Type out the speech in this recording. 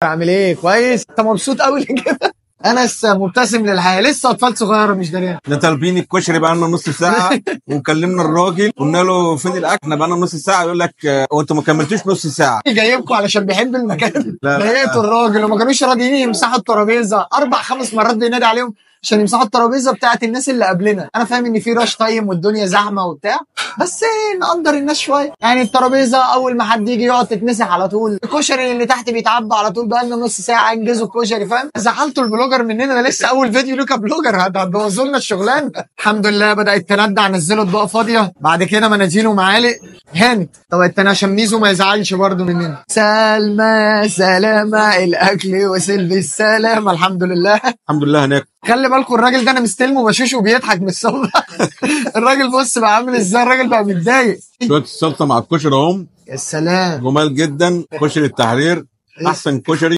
عامل ايه؟ كويس؟ انت مبسوط قوي كده؟ انا لسه مبتسم للحياه، لسه اطفال صغيره مش دريان. احنا طالبين الكشري بقى لنا نص ساعه وكلمنا الراجل قلنا له فين الاكل، احنا بقى لنا نص ساعه يقول لك هو انتوا ما كملتوش نص ساعه. جايبكم علشان بيحب المكان. لا. ضايقتوا الراجل وما كانوش راضيين يمسحوا الترابيزه، 4 5 مرات بينادي عليهم عشان يمسحوا الترابيزه بتاعت الناس اللي قبلنا. انا فاهم ان في راش تايم والدنيا زحمه وبتاع، بس نقدر الناس شويه. يعني الترابيزه اول ما حد يجي يقعد تتمسح على طول، الكشري اللي تحت بيتعبى على طول، بقى لنا نص ساعه انجزوا الكشري. فاهم؟ زعلتوا البلوجر مننا، انا لسه اول فيديو لوكا بلوجر، هتبوظوا لنا الشغلانه. الحمد لله بدات تندع، نزلوا اطباق فاضيه، بعد كده مناديل ومعالق هانت. طب التاني عشان ميزو ما يزعلش برضه مننا. سلمى سلامة، الاكل وصل بالسلامه الحمد لله. الحمد لله هناك. خلي بالكم الراجل ده انا مستلمه بشوش وبيضحك من الصبح. الراجل بص بقى عامل ازاي، الراجل بقى متضايق. شويه السلطه مع الكشري اهم يا سلام. جمال جدا. كشري التحرير احسن كشري.